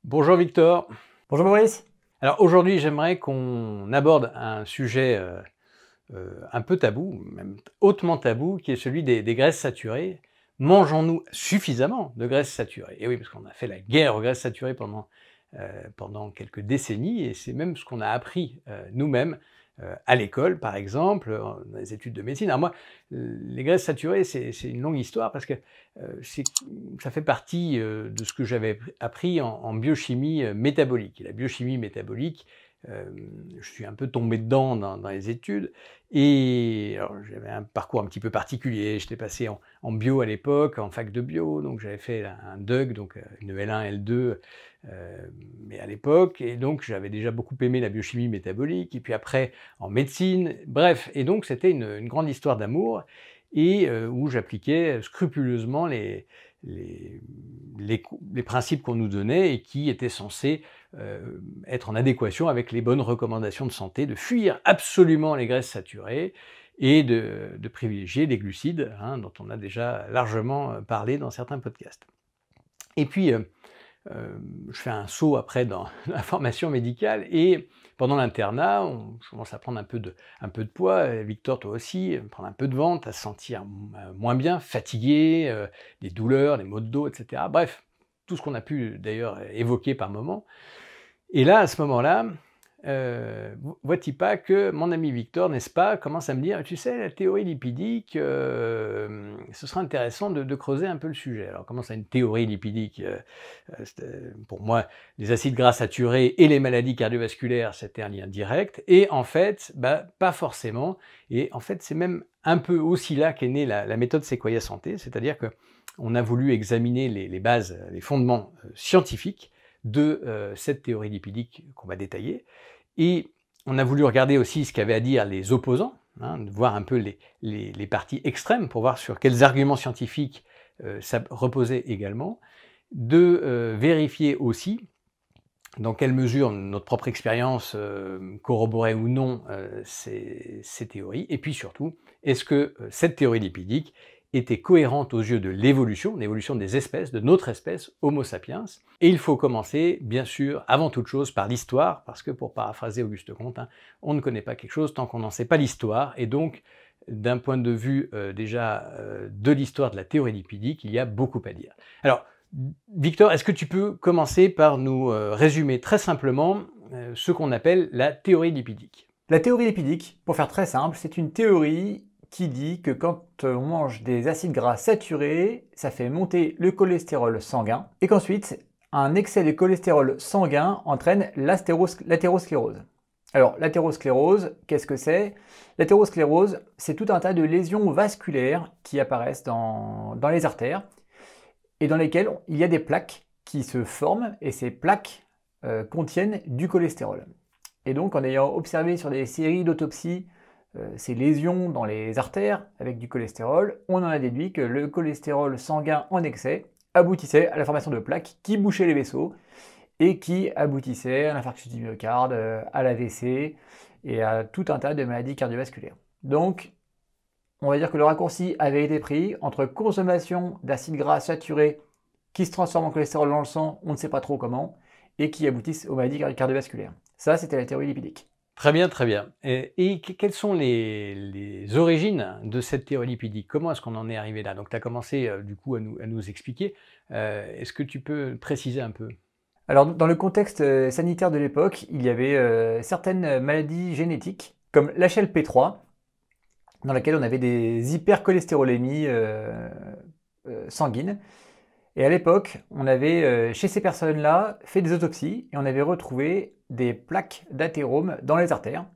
Bonjour Victor. Bonjour Maurice. Alors aujourd'hui, j'aimerais qu'on aborde un sujet un peu tabou, même hautement tabou, qui est celui des graisses saturées. Mangeons-nous suffisamment de graisses saturées? Et oui, parce qu'on a fait la guerre aux graisses saturées pendant quelques décennies, et c'est même ce qu'on a appris nous-mêmes à l'école, par exemple, dans les études de médecine. Alors moi, les graisses saturées, c'est une longue histoire parce que ça fait partie de ce que j'avais appris en biochimie métabolique. Et la biochimie métabolique, je suis un peu tombé dedans dans les études. Et alors, j'avais un parcours un petit peu particulier. J'étais passé en bio à l'époque, en fac de bio, donc j'avais fait un DUG, donc une L1, L2, mais à l'époque, et donc j'avais déjà beaucoup aimé la biochimie métabolique, et puis après en médecine, bref, et donc c'était une grande histoire d'amour, et où j'appliquais scrupuleusement les principes qu'on nous donnait et qui étaient censés être en adéquation avec les bonnes recommandations de santé, de fuir absolument les graisses saturées et de privilégier les glucides, hein, dont on a déjà largement parlé dans certains podcasts. Et puis, je fais un saut après dans la formation médicale et pendant l'internat, je commence à prendre un peu de poids, Victor toi aussi, prendre un peu de ventre, à se sentir moins bien, fatigué, des douleurs, des maux de dos, etc. Bref, tout ce qu'on a pu d'ailleurs évoquer par moment. Et là, à ce moment-là, vois-tu pas que mon ami Victor, n'est-ce pas, commence à me dire: «Tu sais, la théorie lipidique, ce serait intéressant de creuser un peu le sujet». Alors comment ça, une théorie lipidique? Pour moi, les acides gras saturés et les maladies cardiovasculaires, c'était un lien direct et en fait, pas forcément, et en fait, c'est même un peu aussi là qu'est née la méthode Sequoia Santé, c'est-à-dire qu'on a voulu examiner les bases, les fondements, scientifiques de cette théorie lipidique qu'on va détailler. Et on a voulu regarder aussi ce qu'avaient à dire les opposants, hein, de voir un peu les parties extrêmes pour voir sur quels arguments scientifiques ça reposait également, de vérifier aussi dans quelle mesure notre propre expérience corroborait ou non ces théories, et puis surtout, est-ce que cette théorie lipidique était cohérente aux yeux de l'évolution des espèces, de notre espèce, Homo sapiens. Et il faut commencer, bien sûr, avant toute chose, par l'histoire, parce que pour paraphraser Auguste Comte, hein, on ne connaît pas quelque chose tant qu'on n'en sait pas l'histoire, et donc, d'un point de vue de l'histoire de la théorie lipidique, il y a beaucoup à dire. Alors, Victor, est-ce que tu peux commencer par nous résumer très simplement ce qu'on appelle la théorie lipidique? La théorie lipidique, pour faire très simple, c'est une théorie qui dit que quand on mange des acides gras saturés, ça fait monter le cholestérol sanguin et qu'ensuite, un excès de cholestérol sanguin entraîne l'athérosclérose. Alors, l'athérosclérose, qu'est-ce que c'est? L'athérosclérose, c'est tout un tas de lésions vasculaires qui apparaissent dans les artères et dans lesquelles il y a des plaques qui se forment et ces plaques contiennent du cholestérol. Et donc, en ayant observé sur des séries d'autopsies ces lésions dans les artères avec du cholestérol, on en a déduit que le cholestérol sanguin en excès aboutissait à la formation de plaques qui bouchaient les vaisseaux et qui aboutissaient à l'infarctus du myocarde, à l'AVC et à tout un tas de maladies cardiovasculaires. Donc, on va dire que le raccourci avait été pris entre consommation d'acides gras saturés qui se transforment en cholestérol dans le sang, on ne sait pas trop comment, et qui aboutissent aux maladies cardiovasculaires. Ça, c'était la théorie lipidique. Très bien, très bien. Et quelles sont les origines de cette théorie lipidique? Comment est-ce qu'on en est arrivé là? Donc tu as commencé du coup à nous expliquer. Est-ce que tu peux préciser un peu? Alors, dans le contexte sanitaire de l'époque, il y avait certaines maladies génétiques, comme l'HLP3, dans laquelle on avait des hypercholestérolémies sanguines. Et à l'époque, on avait, chez ces personnes-là, fait des autopsies et on avait retrouvé des plaques d'athérome dans les artères.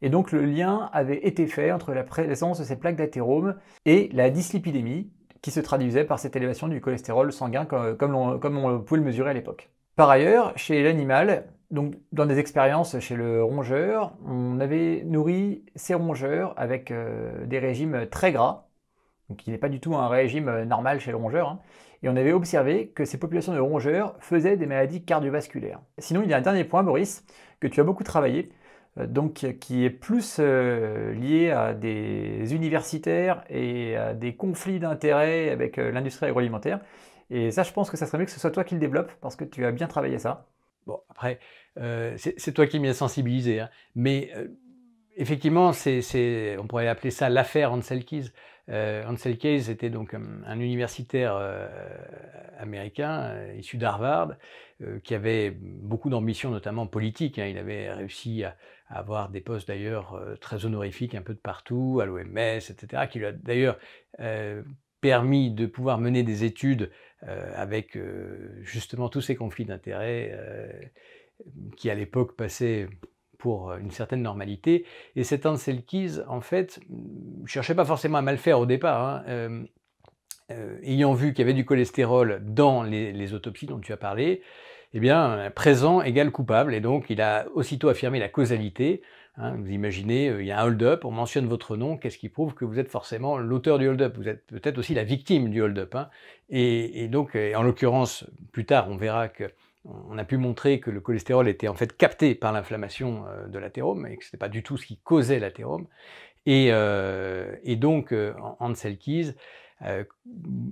Et donc le lien avait été fait entre la présence de ces plaques d'athérome et la dyslipidémie, qui se traduisait par cette élévation du cholestérol sanguin comme on pouvait le mesurer à l'époque. Par ailleurs, chez l'animal, donc dans des expériences chez le rongeur, on avait nourri ces rongeurs avec des régimes très gras, donc il n'est pas du tout un régime normal chez le rongeur, hein, et on avait observé que ces populations de rongeurs faisaient des maladies cardiovasculaires. Sinon, il y a un dernier point, Boris, que tu as beaucoup travaillé, donc qui est plus lié à des universitaires et à des conflits d'intérêts avec l'industrie agroalimentaire, Et ça, je pense que ça serait mieux que ce soit toi qui le développe, parce que tu as bien travaillé ça. Bon, après, c'est toi qui m'y as sensibilisé, hein. Mais effectivement, on pourrait appeler ça l'affaire Ansel Keys. Ansel Keys était donc un universitaire américain issu d'Harvard, qui avait beaucoup d'ambition, notamment politique, hein. Il avait réussi à avoir des postes d'ailleurs très honorifiques un peu de partout, à l'OMS, etc., qui lui a d'ailleurs permis de pouvoir mener des études avec justement tous ces conflits d'intérêts qui à l'époque passaient pour une certaine normalité. Et cet Ansel Keys, en fait, ne cherchait pas forcément à mal faire au départ, hein. Ayant vu qu'il y avait du cholestérol dans les autopsies dont tu as parlé, eh bien, présent égale coupable. Et donc, il a aussitôt affirmé la causalité. Hein. Vous imaginez, il y a un hold-up, on mentionne votre nom, qu'est-ce qui prouve que vous êtes forcément l'auteur du hold-up? Vous êtes peut-être aussi la victime du hold-up, hein. Et donc, en l'occurrence, plus tard, on verra que on a pu montrer que le cholestérol était en fait capté par l'inflammation de l'athérome et que ce n'était pas du tout ce qui causait l'athérome. Et donc, Ansel Keys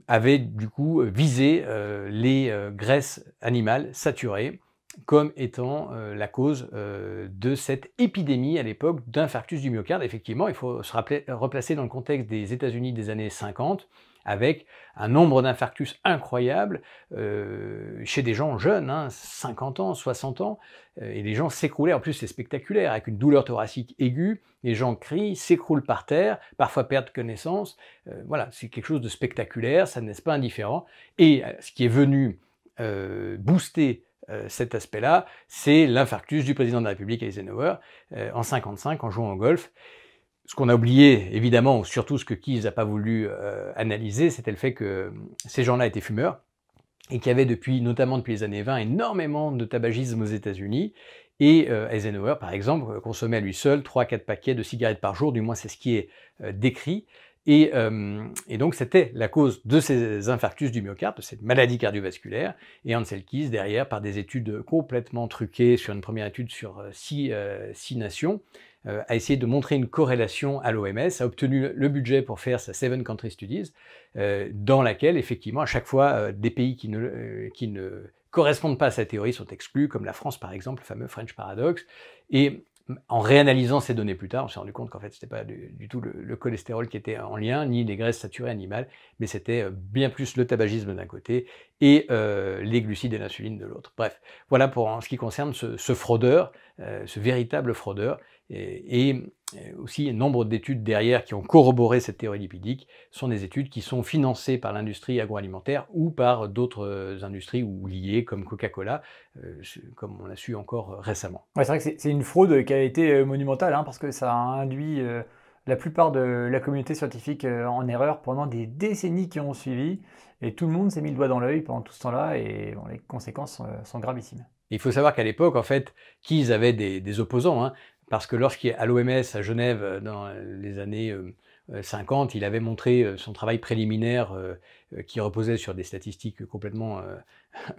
avait du coup visé les graisses animales saturées comme étant la cause de cette épidémie à l'époque d'infarctus du myocarde. Effectivement, il faut se replacer dans le contexte des États-Unis des années 50, avec un nombre d'infarctus incroyable chez des gens jeunes, hein, 50 ans, 60 ans, et les gens s'écroulaient, en plus c'est spectaculaire, avec une douleur thoracique aiguë, les gens crient, s'écroulent par terre, parfois perdent connaissance, voilà, c'est quelque chose de spectaculaire, ça ne laisse pas indifférent, et ce qui est venu booster cet aspect-là, c'est l'infarctus du président de la République Eisenhower en 55 en jouant au golf. Ce qu'on a oublié, évidemment, ou surtout ce que Keys n'a pas voulu analyser, c'était le fait que ces gens-là étaient fumeurs et qu'il y avait notamment depuis les années 20, énormément de tabagisme aux États-Unis. Et Eisenhower, par exemple, consommait à lui seul 3-4 paquets de cigarettes par jour, du moins c'est ce qui est décrit. Et donc c'était la cause de ces infarctus du myocarde, de cette maladie cardiovasculaire. Et Ansel Keys, derrière, par des études complètement truquées, sur une première étude sur 6 nations, a essayé de montrer une corrélation à l'OMS, a obtenu le budget pour faire sa 7 Country Studies, dans laquelle, effectivement, à chaque fois, des pays qui ne correspondent pas à sa théorie sont exclus, comme la France, par exemple, le fameux French Paradox. Et en réanalysant ces données plus tard, on s'est rendu compte qu'en fait, ce n'était pas du tout le cholestérol qui était en lien, ni les graisses saturées animales, mais c'était bien plus le tabagisme d'un côté et les glucides et l'insuline de l'autre. Bref, voilà pour en ce qui concerne ce fraudeur, ce véritable fraudeur, et aussi un nombre d'études derrière qui ont corroboré cette théorie lipidique sont des études qui sont financées par l'industrie agroalimentaire ou par d'autres industries ou liées comme Coca-Cola, comme on l'a su encore récemment. Ouais, c'est vrai que c'est une fraude qui a été monumentale, hein, parce que ça a induit la plupart de la communauté scientifique en erreur pendant des décennies qui ont suivi, et tout le monde s'est mis le doigt dans l'œil pendant tout ce temps-là, et bon, les conséquences sont gravissimes. Il faut savoir qu'à l'époque, en fait, Keys avait des opposants, hein, parce que lorsqu'il est à l'OMS à Genève dans les années 50, il avait montré son travail préliminaire qui reposait sur des statistiques complètement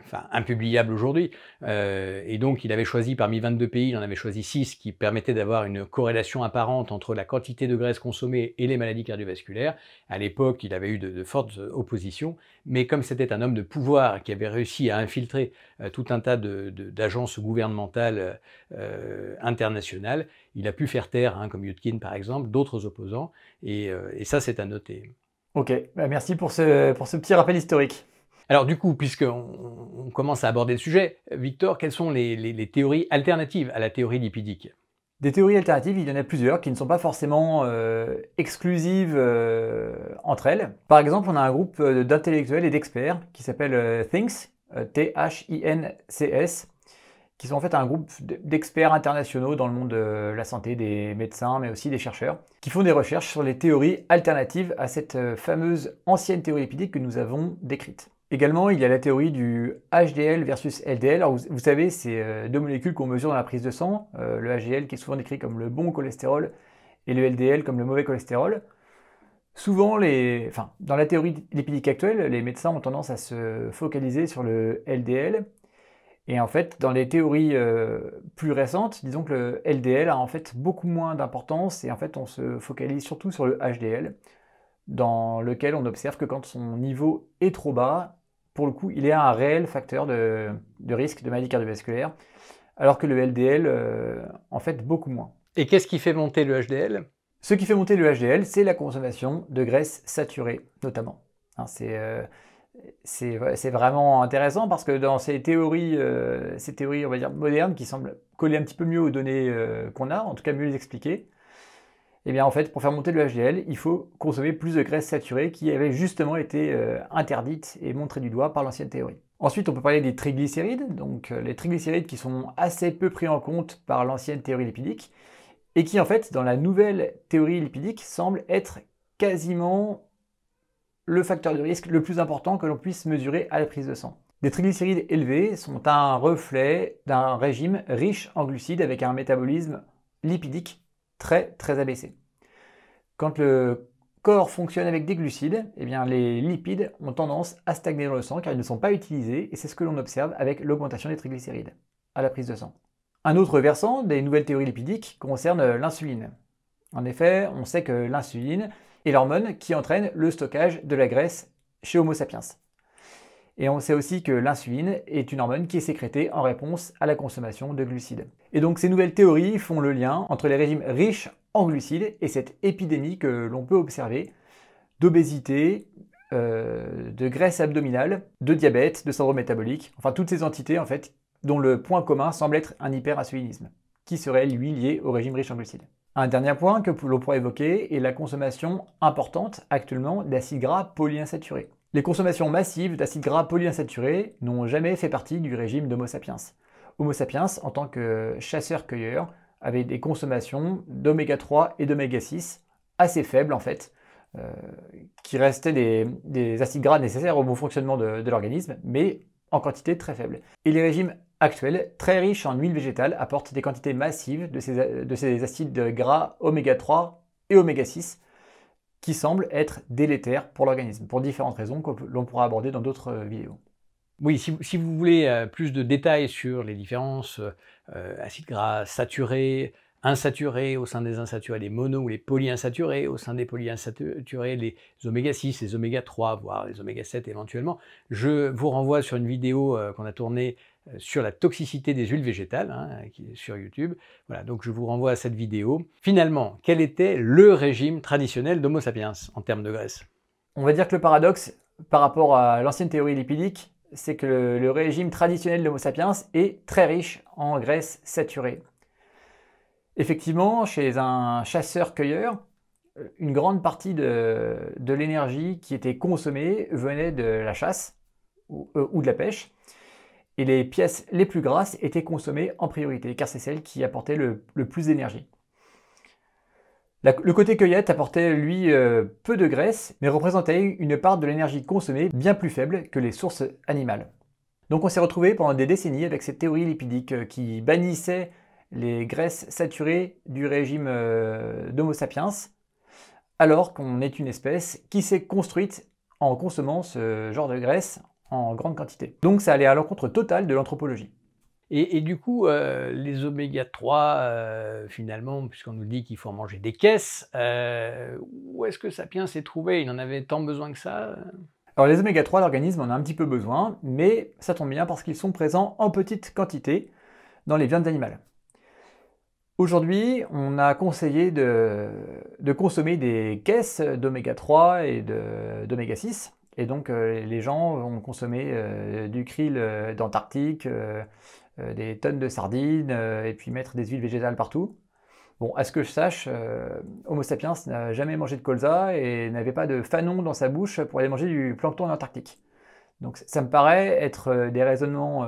enfin, impubliables aujourd'hui. Et donc, il avait choisi parmi 22 pays, il en avait choisi 6 qui permettaient d'avoir une corrélation apparente entre la quantité de graisse consommée et les maladies cardiovasculaires. À l'époque, il avait eu de fortes oppositions, mais comme c'était un homme de pouvoir qui avait réussi à infiltrer tout un tas d'agences gouvernementales internationales, il a pu faire taire, hein, comme Yudkin par exemple, d'autres opposants, et ça c'est à noter. Ok, bah merci pour ce petit rappel historique. Alors du coup, puisqu'on commence à aborder le sujet, Victor, quelles sont les théories alternatives à la théorie lipidique? Des théories alternatives, il y en a plusieurs qui ne sont pas forcément exclusives entre elles. Par exemple, on a un groupe d'intellectuels et d'experts qui s'appelle THINCS, T-H-I-N-C-S, qui sont en fait un groupe d'experts internationaux dans le monde de la santé, des médecins, mais aussi des chercheurs, qui font des recherches sur les théories alternatives à cette fameuse ancienne théorie lipidique que nous avons décrite. Également, il y a la théorie du HDL versus LDL. Alors, vous savez, c'est deux molécules qu'on mesure dans la prise de sang. Le HDL qui est souvent décrit comme le bon cholestérol et le LDL comme le mauvais cholestérol. Souvent, dans la théorie lipidique actuelle, les médecins ont tendance à se focaliser sur le LDL. Et en fait, dans les théories plus récentes, disons que le LDL a en fait beaucoup moins d'importance et en fait, on se focalise surtout sur le HDL, dans lequel on observe que quand son niveau est trop bas, pour le coup, il est un réel facteur de risque de maladie cardiovasculaire, alors que le LDL, en fait, beaucoup moins. Et qu'est-ce qui fait monter le HDL? Ce qui fait monter le HDL, c'est la consommation de graisses saturées, notamment. Hein, c'est vraiment intéressant parce que dans ces théories, on va dire, modernes, qui semblent coller un petit peu mieux aux données qu'on a, en tout cas mieux les expliquer, eh bien en fait, pour faire monter le HDL, il faut consommer plus de graisses saturées qui avaient justement été interdites et montrées du doigt par l'ancienne théorie. Ensuite, on peut parler des triglycérides, donc les triglycérides qui sont assez peu pris en compte par l'ancienne théorie lipidique, et qui en fait, dans la nouvelle théorie lipidique, semblent être quasiment le facteur de risque le plus important que l'on puisse mesurer à la prise de sang. Des triglycérides élevés sont un reflet d'un régime riche en glucides avec un métabolisme lipidique très abaissé. Quand le corps fonctionne avec des glucides, eh bien les lipides ont tendance à stagner dans le sang car ils ne sont pas utilisés et c'est ce que l'on observe avec l'augmentation des triglycérides à la prise de sang. Un autre versant des nouvelles théories lipidiques concerne l'insuline. En effet, on sait que l'insuline est l'hormone qui entraîne le stockage de la graisse chez Homo sapiens. Et on sait aussi que l'insuline est une hormone qui est sécrétée en réponse à la consommation de glucides. Et donc ces nouvelles théories font le lien entre les régimes riches en glucides et cette épidémie que l'on peut observer d'obésité, de graisse abdominale, de diabète, de syndrome métabolique, enfin toutes ces entités en fait dont le point commun semble être un hyperinsulinisme, qui serait lui lié au régime riche en glucides. Un dernier point que l'on pourrait évoquer est la consommation importante actuellement d'acides gras polyinsaturés. Les consommations massives d'acides gras polyinsaturés n'ont jamais fait partie du régime d'Homo sapiens. Homo sapiens, en tant que chasseur-cueilleur, avait des consommations d'oméga 3 et d'oméga 6 assez faibles en fait, qui restaient des acides gras nécessaires au bon fonctionnement de l'organisme, mais en quantité très faible. Et les régimes actuels, très riches en huile végétale, apportent des quantités massives de ces acides gras oméga 3 et oméga 6 qui semblent être délétères pour l'organisme, pour différentes raisons que l'on pourra aborder dans d'autres vidéos. Oui, si vous voulez plus de détails sur les différences acides gras saturés, insaturés au sein des insaturés, les mono ou les polyinsaturés au sein des polyinsaturés, les oméga 6, les oméga 3, voire les oméga 7 éventuellement, je vous renvoie sur une vidéo qu'on a tournée sur la toxicité des huiles végétales, hein, qui est sur YouTube. Voilà, donc je vous renvoie à cette vidéo. Finalement, quel était le régime traditionnel d'Homo sapiens en termes de graisse? On va dire que le paradoxe par rapport à l'ancienne théorie lipidique, c'est que le régime traditionnel d'Homo sapiens est très riche en graisses saturées. Effectivement, chez un chasseur-cueilleur, une grande partie de l'énergie qui était consommée venait de la chasse ou de la pêche. Et les pièces les plus grasses étaient consommées en priorité, car c'est celles qui apportaient le plus d'énergie. Le côté cueillette apportait, lui, peu de graisse, mais représentait une part de l'énergie consommée bien plus faible que les sources animales. Donc on s'est retrouvé pendant des décennies avec cette théorie lipidique qui bannissait les graisses saturées du régime d'Homo sapiens, alors qu'on est une espèce qui s'est construite en consommant ce genre de graisse en grande quantité. Donc ça allait à l'encontre totale de l'anthropologie. Et du coup, les oméga 3, finalement, puisqu'on nous dit qu'il faut en manger des caisses, où est-ce que Sapiens s'est trouvé? Il en avait tant besoin que ça? Alors les oméga 3, l'organisme en a un petit peu besoin, mais ça tombe bien parce qu'ils sont présents en petite quantité dans les viandes animales. Aujourd'hui, on a conseillé de consommer des caisses d'oméga 3 et d'oméga 6. Et donc les gens vont consommer du krill d'Antarctique, des tonnes de sardines, et puis mettre des huiles végétales partout. Bon, à ce que je sache, Homo sapiens n'a jamais mangé de colza et n'avait pas de fanon dans sa bouche pour aller manger du plancton en Antarctique. Donc ça me paraît être des raisonnements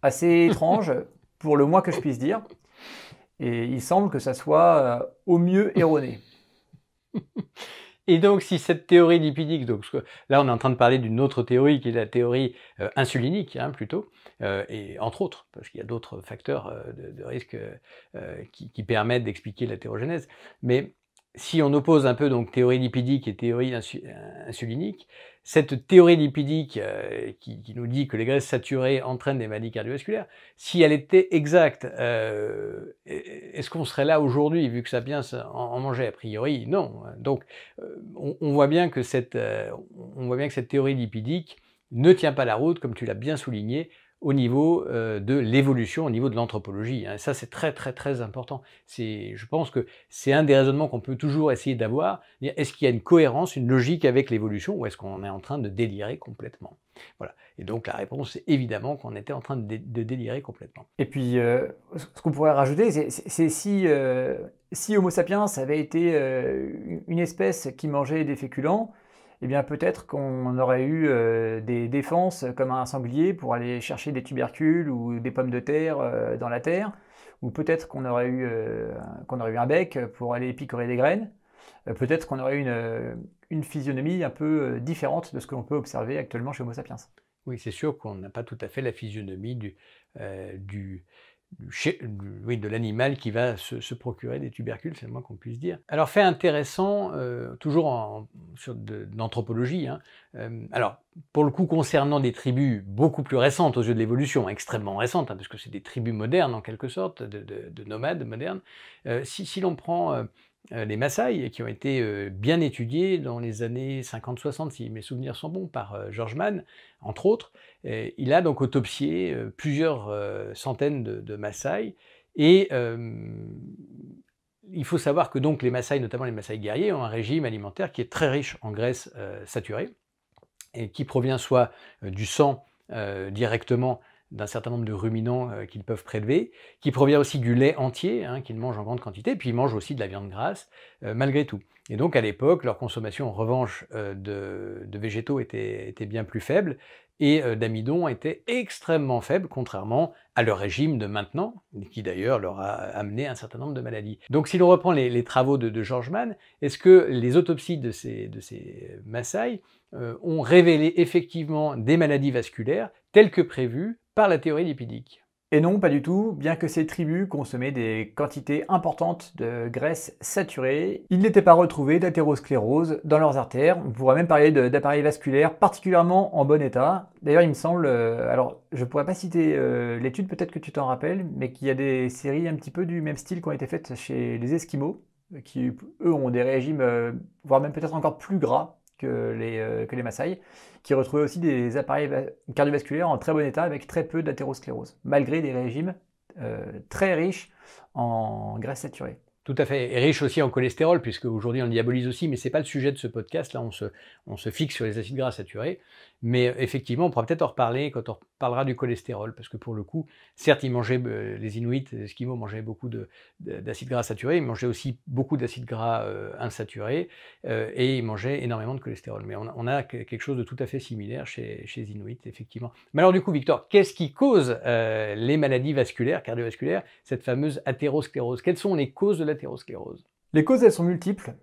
assez étranges, pour le moins que je puisse dire. Et il semble que ça soit au mieux erroné. Et donc, si cette théorie lipidique, donc là on est en train de parler d'une autre théorie qui est la théorie insulinique, hein, plutôt, et entre autres, parce qu'il y a d'autres facteurs de risque qui permettent d'expliquer l'hétérogénèse. Mais si on oppose un peu donc théorie lipidique et théorie insulinique, cette théorie lipidique qui nous dit que les graisses saturées entraînent des maladies cardiovasculaires, si elle était exacte, est-ce qu'on serait là aujourd'hui, vu que Sapiens en mangeait? A priori, non. Donc, on voit bien que cette théorie lipidique ne tient pas la route, comme tu l'as bien souligné, au niveau de l'évolution, au niveau de l'anthropologie. Hein. Ça, c'est très, très, très important. Je pense que c'est un des raisonnements qu'on peut toujours essayer d'avoir. Est-ce qu'il y a une cohérence, une logique avec l'évolution, ou est-ce qu'on est en train de délirer complètement? Voilà. Et donc, la réponse, c'est évidemment qu'on était en train de délirer complètement. Et puis, ce qu'on pourrait rajouter, c'est si Homo sapiens avait été une espèce qui mangeait des féculents, eh bien peut-être qu'on aurait eu des défenses comme un sanglier pour aller chercher des tubercules ou des pommes de terre dans la terre, ou peut-être qu'on aurait eu un bec pour aller picorer des graines, peut-être qu'on aurait eu une physionomie un peu différente de ce que l'on peut observer actuellement chez Homo sapiens. Oui, c'est sûr qu'on n'a pas tout à fait la physionomie de l'animal qui va se procurer des tubercules, c'est le moins qu'on puisse dire. Alors, fait intéressant, toujours sur de l'anthropologie, hein, alors, pour le coup, concernant des tribus beaucoup plus récentes aux yeux de l'évolution, extrêmement récentes, hein, parce que c'est des tribus modernes en quelque sorte, de nomades modernes, si l'on prend les Maasai, qui ont été bien étudiés dans les années 50-60, si mes souvenirs sont bons, par George Mann, entre autres. Il a donc autopsié plusieurs centaines de Maasai, et il faut savoir que donc les Maasai, notamment les Maasai guerriers, ont un régime alimentaire qui est très riche en graisses saturées, et qui provient soit du sang directement d'un certain nombre de ruminants qu'ils peuvent prélever, qui provient aussi du lait entier, hein, qu'ils mangent en grande quantité, puis ils mangent aussi de la viande grasse, malgré tout. Et donc à l'époque, leur consommation en revanche de végétaux était bien plus faible, et d'amidon était extrêmement faible, contrairement à leur régime de maintenant, qui d'ailleurs leur a amené un certain nombre de maladies. Donc si l'on reprend les travaux de George Mann, est-ce que les autopsies de ces Maasai ont révélé effectivement des maladies vasculaires telles que prévues par la théorie lipidique? Et non, pas du tout. Bien que ces tribus consommaient des quantités importantes de graisses saturées, il n'était pas retrouvé d'athérosclérose dans leurs artères. On pourrait même parler d'appareils vasculaires particulièrement en bon état. D'ailleurs, il me semble, alors je pourrais pas citer l'étude, peut-être que tu t'en rappelles, mais qu'il y a des séries un petit peu du même style qui ont été faites chez les Esquimaux, qui eux ont des régimes, voire même peut-être encore plus gras que les Maasai, qui retrouvaient aussi des appareils cardiovasculaires en très bon état avec très peu d'athérosclérose, malgré des régimes très riches en graisses saturées. Tout à fait, et riche aussi en cholestérol, puisque aujourd'hui on le diabolise aussi, mais ce n'est pas le sujet de ce podcast, là on se fixe sur les acides gras saturés, mais effectivement on pourra peut-être en reparler quand on parlera du cholestérol, parce que pour le coup, certes ils mangeaient, les Inuits, les Esquimaux mangeaient beaucoup d'acides gras saturés, ils mangeaient aussi beaucoup d'acides gras insaturés, et ils mangeaient énormément de cholestérol, mais on a quelque chose de tout à fait similaire chez les Inuits, effectivement. Mais alors du coup, Victor, qu'est-ce qui cause les maladies vasculaires, cardiovasculaires, cette fameuse athérosclérose? Quelles sont les causes de l'athérosclérose? Les causes, elles sont multiples.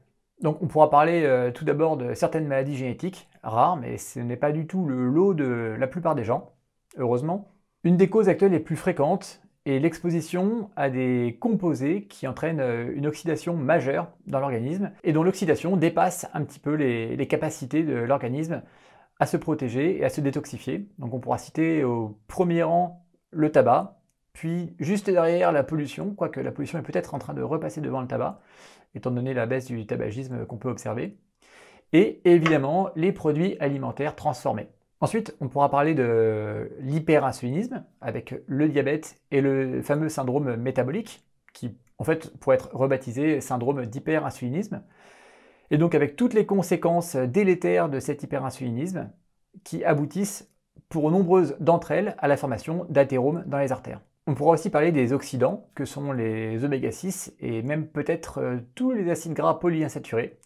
Donc on pourra parler tout d'abord de certaines maladies génétiques, rares, mais ce n'est pas du tout le lot de la plupart des gens, heureusement. Une des causes actuelles les plus fréquentes est l'exposition à des composés qui entraînent une oxydation majeure dans l'organisme, et dont l'oxydation dépasse un petit peu les capacités de l'organisme à se protéger et à se détoxifier. Donc on pourra citer au premier rang le tabac, puis juste derrière la pollution, quoique la pollution est peut-être en train de repasser devant le tabac, étant donné la baisse du tabagisme qu'on peut observer, et évidemment les produits alimentaires transformés. Ensuite, on pourra parler de l'hyperinsulinisme, avec le diabète et le fameux syndrome métabolique, qui en fait pourrait être rebaptisé syndrome d'hyperinsulinisme, et donc avec toutes les conséquences délétères de cet hyperinsulinisme, qui aboutissent pour nombreuses d'entre elles à la formation d'athéromes dans les artères. On pourra aussi parler des oxydants, que sont les oméga 6 et même peut-être tous les acides gras polyinsaturés,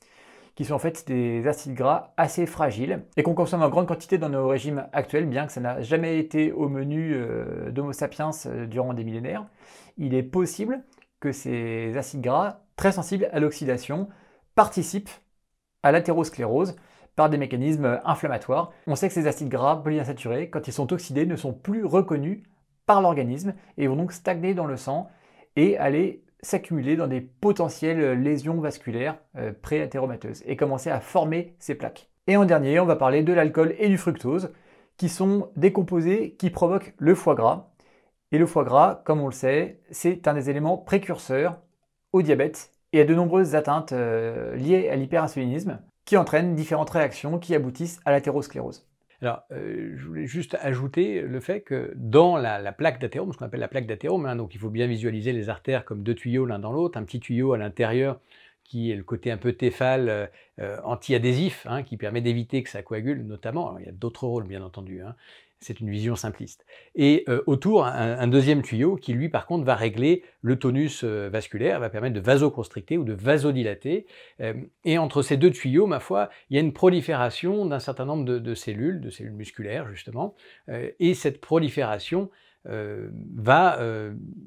qui sont en fait des acides gras assez fragiles et qu'on consomme en grande quantité dans nos régimes actuels, bien que ça n'a jamais été au menu d'Homo sapiens durant des millénaires. Il est possible que ces acides gras, très sensibles à l'oxydation, participent à l'athérosclérose par des mécanismes inflammatoires. On sait que ces acides gras polyinsaturés, quand ils sont oxydés, ne sont plus reconnus par l'organisme et vont donc stagner dans le sang et aller s'accumuler dans des potentielles lésions vasculaires préathéromateuses et commencer à former ces plaques. Et en dernier, on va parler de l'alcool et du fructose, qui sont des composés qui provoquent le foie gras. Et le foie gras, comme on le sait, c'est un des éléments précurseurs au diabète et à de nombreuses atteintes liées à l'hyperinsulinisme, qui entraînent différentes réactions qui aboutissent à l'athérosclérose. Alors, je voulais juste ajouter le fait que dans la plaque d'athérome, ce qu'on appelle la plaque d'athérome, hein, donc il faut bien visualiser les artères comme deux tuyaux l'un dans l'autre, un petit tuyau à l'intérieur qui est le côté un peu téphal, anti-adhésif, hein, qui permet d'éviter que ça coagule notamment. Alors, il y a d'autres rôles bien entendu, hein. C'est une vision simpliste. Et autour, un deuxième tuyau qui lui par contre va régler le tonus vasculaire, va permettre de vasoconstricter ou de vasodilater. Et entre ces deux tuyaux, ma foi, il y a une prolifération d'un certain nombre de cellules musculaires justement. Et cette prolifération va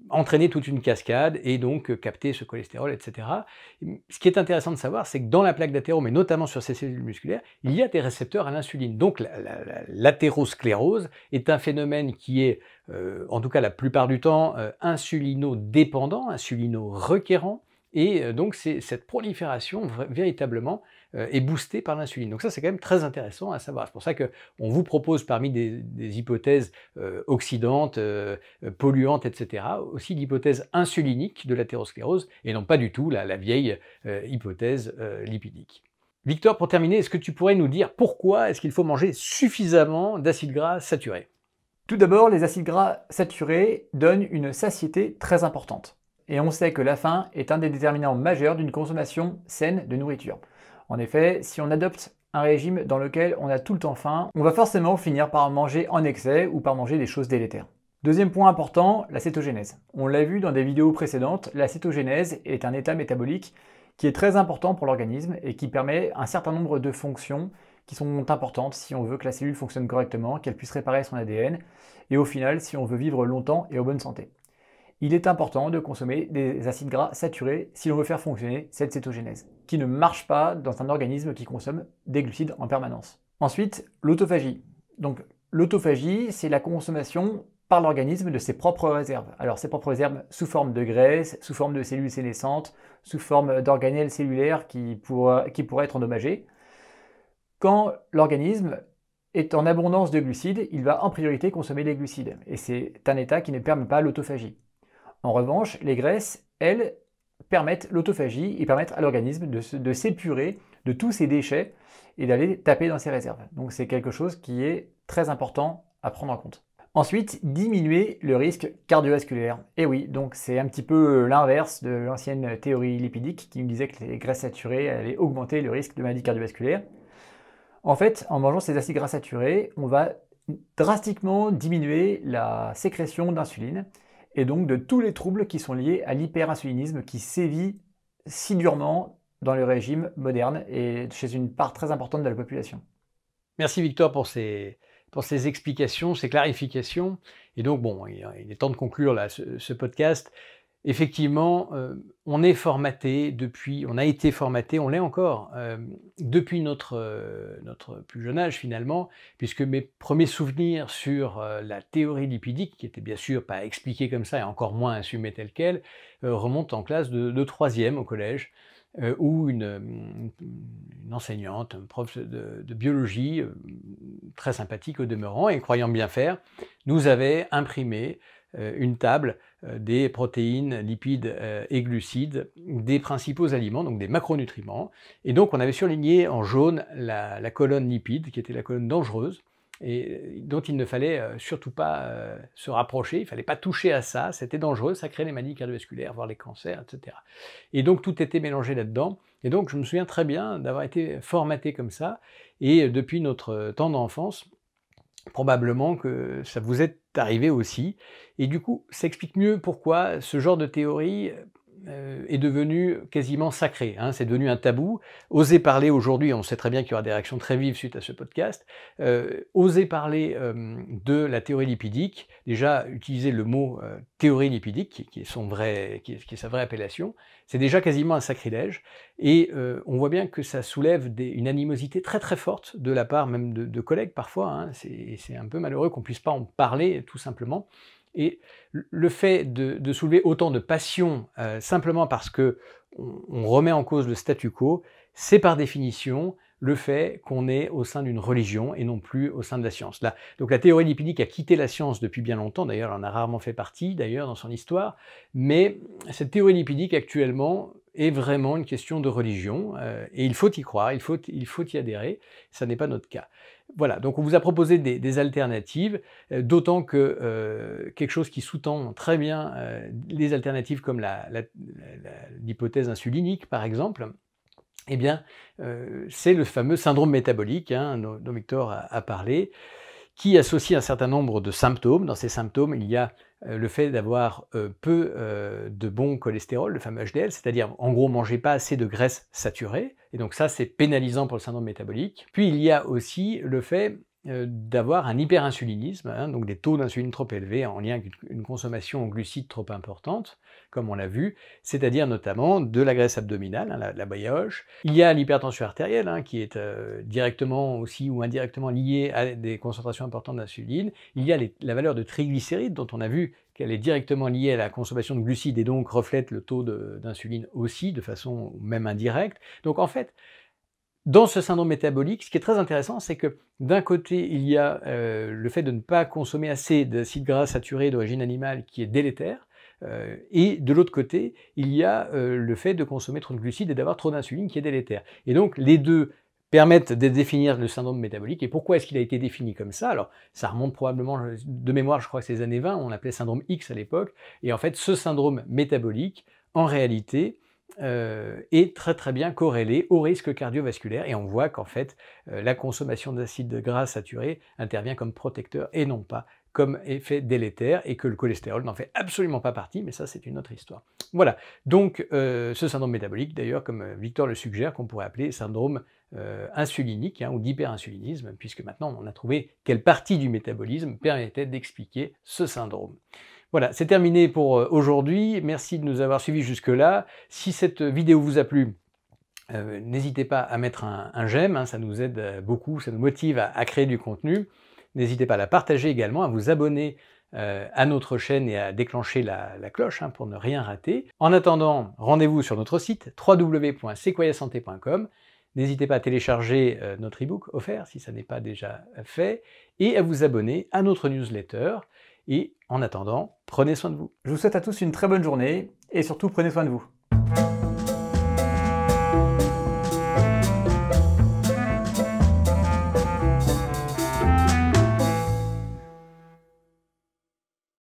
entraîner toute une cascade et donc capter ce cholestérol, etc. Ce qui est intéressant de savoir, c'est que dans la plaque d'athérome, et notamment sur ces cellules musculaires, il y a des récepteurs à l'insuline. Donc l'athérosclérose est un phénomène qui est, en tout cas la plupart du temps, insulino-dépendant, insulino-requérant, et donc cette prolifération véritablement est boostée par l'insuline. Donc ça, c'est quand même très intéressant à savoir. C'est pour ça qu'on vous propose parmi des hypothèses oxydantes, polluantes, etc., aussi l'hypothèse insulinique de l'athérosclérose, et non pas du tout la vieille hypothèse lipidique. Victor, pour terminer, est-ce que tu pourrais nous dire pourquoi est-ce qu'il faut manger suffisamment d'acides gras saturés? Tout d'abord, les acides gras saturés donnent une satiété très importante. Et on sait que la faim est un des déterminants majeurs d'une consommation saine de nourriture. En effet, si on adopte un régime dans lequel on a tout le temps faim, on va forcément finir par manger en excès ou par manger des choses délétères. Deuxième point important, la cétogénèse. On l'a vu dans des vidéos précédentes, la cétogénèse est un état métabolique qui est très important pour l'organisme et qui permet un certain nombre de fonctions qui sont importantes si on veut que la cellule fonctionne correctement, qu'elle puisse réparer son ADN, et au final, si on veut vivre longtemps et en bonne santé. Il est important de consommer des acides gras saturés si l'on veut faire fonctionner cette cétogénèse, qui ne marche pas dans un organisme qui consomme des glucides en permanence. Ensuite, l'autophagie. Donc l'autophagie, c'est la consommation par l'organisme de ses propres réserves. Alors ses propres réserves sous forme de graisse, sous forme de cellules sénescentes, sous forme d'organelles cellulaires qui pourraient être endommagées. Quand l'organisme est en abondance de glucides, il va en priorité consommer les glucides. Et c'est un état qui ne permet pas l'autophagie. En revanche, les graisses, elles, permettent l'autophagie et permettent à l'organisme de s'épurer de tous ces déchets et d'aller taper dans ses réserves. Donc c'est quelque chose qui est très important à prendre en compte. Ensuite, diminuer le risque cardiovasculaire. Et oui, donc c'est un petit peu l'inverse de l'ancienne théorie lipidique qui nous disait que les graisses saturées allaient augmenter le risque de maladie cardiovasculaire. En fait, en mangeant ces acides gras saturés, on va drastiquement diminuer la sécrétion d'insuline et donc de tous les troubles qui sont liés à l'hyperinsulinisme qui sévit si durement dans le régime moderne et chez une part très importante de la population. Merci Victor pour ces explications, ces clarifications. Et donc, bon, il est temps de conclure là, ce podcast. Effectivement, on est formaté depuis, on a été formaté, on l'est encore, depuis notre plus jeune âge finalement, puisque mes premiers souvenirs sur la théorie lipidique, qui était bien sûr pas expliquée comme ça et encore moins assumée telle qu'elle, remontent en classe de 3e au collège, où une enseignante, un prof de biologie, très sympathique au demeurant et croyant bien faire, nous avait imprimé une table des protéines, lipides et glucides des principaux aliments, donc des macronutriments. Et donc on avait surligné en jaune la colonne lipide, qui était la colonne dangereuse, et dont il ne fallait surtout pas se rapprocher, il ne fallait pas toucher à ça, c'était dangereux, ça créait les maladies cardiovasculaires, voire les cancers, etc. Et donc tout était mélangé là-dedans. Et donc je me souviens très bien d'avoir été formaté comme ça, et depuis notre temps d'enfance, probablement que ça vous est arrivé aussi. Et du coup, ça explique mieux pourquoi ce genre de théorie est devenu quasiment sacré. Hein. C'est devenu un tabou. Oser parler aujourd'hui, on sait très bien qu'il y aura des réactions très vives suite à ce podcast, oser parler de la théorie lipidique, déjà utiliser le mot théorie lipidique, qui est sa vraie appellation, c'est déjà quasiment un sacrilège. Et on voit bien que ça soulève une animosité très très forte de la part même de collègues parfois. Hein. C'est un peu malheureux qu'on ne puisse pas en parler tout simplement. Et le fait de soulever autant de passion simplement parce qu'on remet en cause le statu quo, c'est par définition le fait qu'on est au sein d'une religion et non plus au sein de la science. Là, donc la théorie lipidique a quitté la science depuis bien longtemps, d'ailleurs elle en a rarement fait partie d'ailleurs dans son histoire, mais cette théorie lipidique actuellement est vraiment une question de religion, et il faut y croire, il faut y adhérer, ça n'est pas notre cas. Voilà, donc on vous a proposé des alternatives, d'autant que quelque chose qui sous-tend très bien les alternatives comme l'hypothèse insulinique par exemple, eh bien, c'est le fameux syndrome métabolique, hein, dont Victor a parlé, qui associe un certain nombre de symptômes. Dans ces symptômes, il y a le fait d'avoir peu de bon cholestérol, le fameux HDL, c'est-à-dire en gros manger pas assez de graisse saturée, et donc ça c'est pénalisant pour le syndrome métabolique. Puis il y a aussi le fait d'avoir un hyperinsulinisme, hein, donc des taux d'insuline trop élevés en lien avec une consommation en glucides trop importante, comme on l'a vu, c'est-à-dire notamment de la graisse abdominale, hein, la brioche. Il y a l'hypertension artérielle, hein, qui est directement aussi ou indirectement liée à des concentrations importantes d'insuline. Il y a la valeur de triglycérides, dont on a vu qu'elle est directement liée à la consommation de glucides et donc reflète le taux d'insuline aussi, de façon même indirecte. Donc en fait, dans ce syndrome métabolique, ce qui est très intéressant, c'est que d'un côté, il y a le fait de ne pas consommer assez d'acides gras saturés d'origine animale qui est délétère, et de l'autre côté, il y a le fait de consommer trop de glucides et d'avoir trop d'insuline qui est délétère. Et donc les deux permettent de définir le syndrome métabolique. Et pourquoi est-ce qu'il a été défini comme ça? Alors ça remonte probablement, de mémoire, je crois que c'est les années 20, on l'appelait syndrome X à l'époque, et en fait ce syndrome métabolique, en réalité, est très très bien corrélé au risque cardiovasculaire, et on voit qu'en fait la consommation d'acides gras saturés intervient comme protecteur et non pas comme effet délétère, et que le cholestérol n'en fait absolument pas partie, mais ça c'est une autre histoire. Voilà, donc ce syndrome métabolique, d'ailleurs, comme Victor le suggère, qu'on pourrait appeler syndrome insulinique, hein, ou d'hyperinsulinisme, puisque maintenant on a trouvé quelle partie du métabolisme permettait d'expliquer ce syndrome. Voilà, c'est terminé pour aujourd'hui. Merci de nous avoir suivis jusque-là. Si cette vidéo vous a plu, n'hésitez pas à mettre un j'aime, hein, ça nous aide beaucoup, ça nous motive à créer du contenu. N'hésitez pas à la partager également, à vous abonner à notre chaîne et à déclencher la cloche, hein, pour ne rien rater. En attendant, rendez-vous sur notre site www.sequoiasanté.com. N'hésitez pas à télécharger notre e-book offert si ça n'est pas déjà fait, et à vous abonner à notre newsletter. Et en attendant, prenez soin de vous. Je vous souhaite à tous une très bonne journée et surtout prenez soin de vous.